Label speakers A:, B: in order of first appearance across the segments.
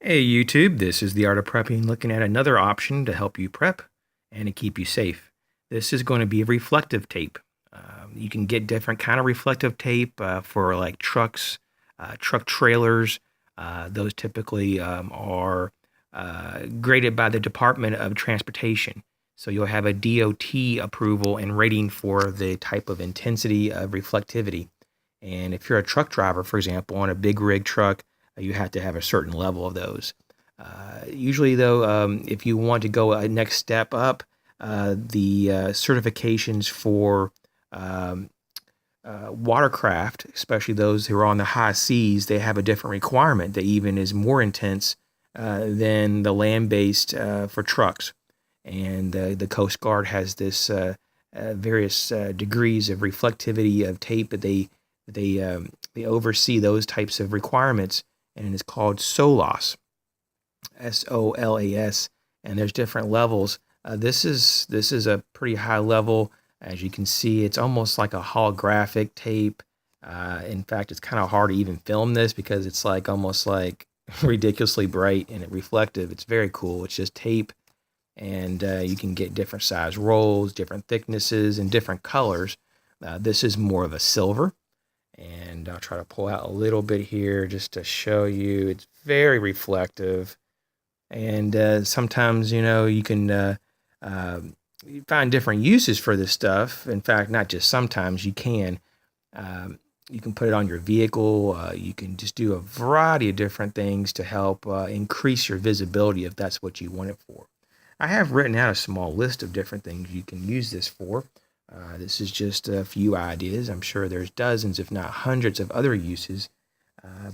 A: Hey YouTube, this is the Art of Prepping looking at another option to help you prep and to keep you safe. This is going to be reflective tape. You can get different kind of reflective tape for like trucks, truck trailers. Those typically are graded by the Department of Transportation. So you'll have a DOT approval and rating for the type of intensity of reflectivity. And if you're a truck driver, for example, on a big rig truck, you have to have a certain level of those. Usually, though, if you want to go a next step up, the certifications for um, watercraft, especially those who are on the high seas, they have a different requirement that even is more intense than the land-based for trucks. And the Coast Guard has this various degrees of reflectivity of tape that they oversee those types of requirements, and it's called SOLAS, SOLAS, and there's different levels. This is a pretty high level. As you can see, it's almost like a holographic tape. In fact, it's kind of hard to even film this because it's like almost like ridiculously bright and reflective. It's very cool. It's just tape, and you can get different size rolls, different thicknesses, and different colors. This is more of a silver, and I'll try to pull out a little bit here just to show you. It's very reflective, and sometimes you can uh, you find different uses for this stuff. In fact, not just sometimes, you can. You can put it on your vehicle. You can just do a variety of different things to help increase your visibility if that's what you want it for. I have written out a small list of different things you can use this for. This is just a few ideas. I'm sure there's dozens, if not hundreds, of other uses.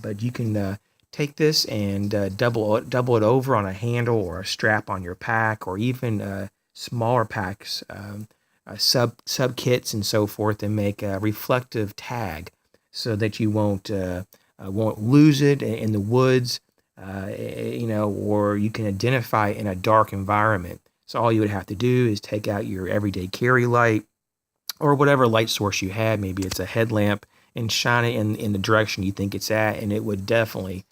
A: But you can take this and double it over on a handle or a strap on your pack, or even smaller packs, sub kits, and so forth, and make a reflective tag so that you won't lose it in the woods, or you can identify in a dark environment. So all you would have to do is take out your everyday carry light or whatever light source you had. Maybe it's a headlamp, and shine it in the direction you think it's at, and it would definitely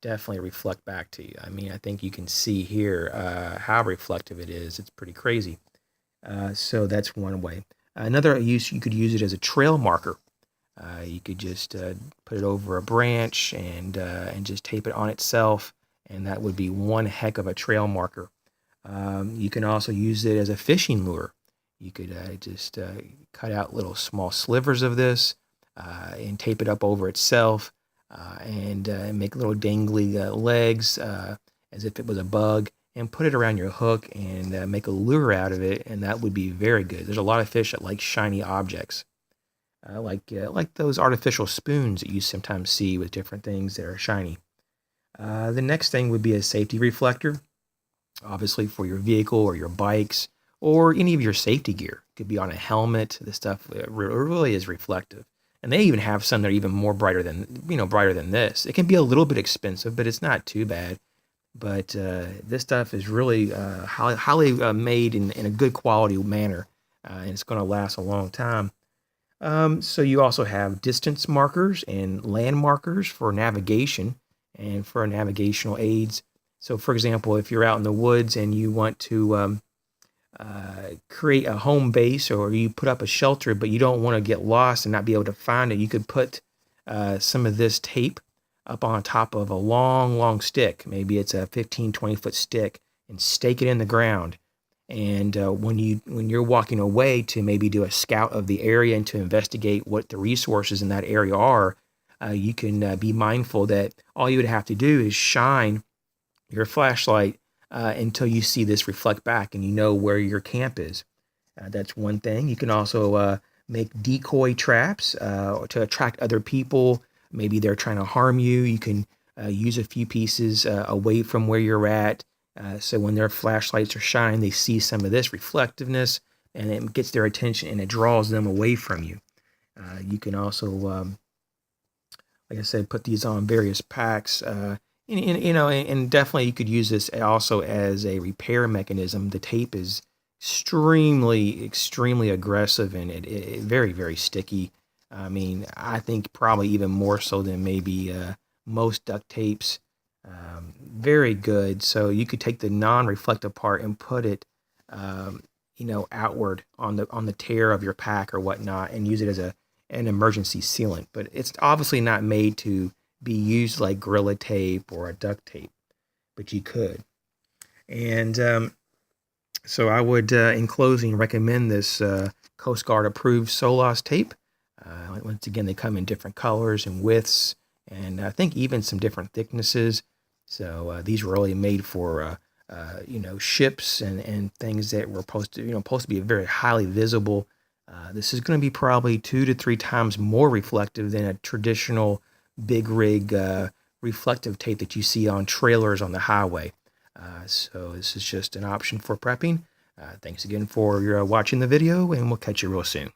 A: reflect back to you. I mean, I think you can see here how reflective it is. It's pretty crazy. So that's one way. Another use, you could use it as a trail marker. You could just put it over a branch and just tape it on itself, and that would be one heck of a trail marker. You can also use it as a fishing lure. You could just cut out little small slivers of this and tape it up over itself, and make little dangly legs as if it was a bug, and put it around your hook and make a lure out of it, and that would be very good. There's a lot of fish that like shiny objects, like those artificial spoons that you sometimes see with different things that are shiny. The next thing would be a safety reflector, obviously for your vehicle or your bikes or any of your safety gear. It could be on a helmet. This stuff really is reflective. And they even have some that are even more brighter than this. It can be a little bit expensive, but it's not too bad. But this stuff is really highly made in a good quality manner, and it's going to last a long time. So you also have distance markers and land markers for navigation and for navigational aids. So, for example, if you're out in the woods and you want to create a home base, or you put up a shelter, but you don't want to get lost and not be able to find it, you could put some of this tape up on top of a long, long stick. Maybe it's a 15, 20-foot stick, and stake it in the ground. And when you're walking away to maybe do a scout of the area and to investigate what the resources in that area are, you can be mindful that all you would have to do is shine your flashlight until you see this reflect back and you know where your camp is. That's one thing. You can also make decoy traps to attract other people. Maybe they're trying to harm you. You can use a few pieces away from where you're at. So when their flashlights are shining, they see some of this reflectiveness, and it gets their attention and it draws them away from you. You can also, like I said, put these on various packs. And definitely you could use this also as a repair mechanism. The tape is extremely aggressive, and it very, very sticky. I mean, I think probably even more so than maybe most duct tapes. very good. So you could take the non-reflective part and put it, outward on the tear of your pack or whatnot, and use it as an emergency sealant. But it's obviously not made to be used like Gorilla Tape or a duct tape, but you could. And so I would, in closing, recommend this Coast Guard approved SOLAS tape. Once again, they come in different colors and widths, and I think even some different thicknesses. So these were really made for ships and things that were supposed to be very highly visible. This is going to be probably 2 to 3 times more reflective than a traditional big rig reflective tape that you see on trailers on the highway. So this is just an option for prepping. Thanks again for watching the video, and we'll catch you real soon.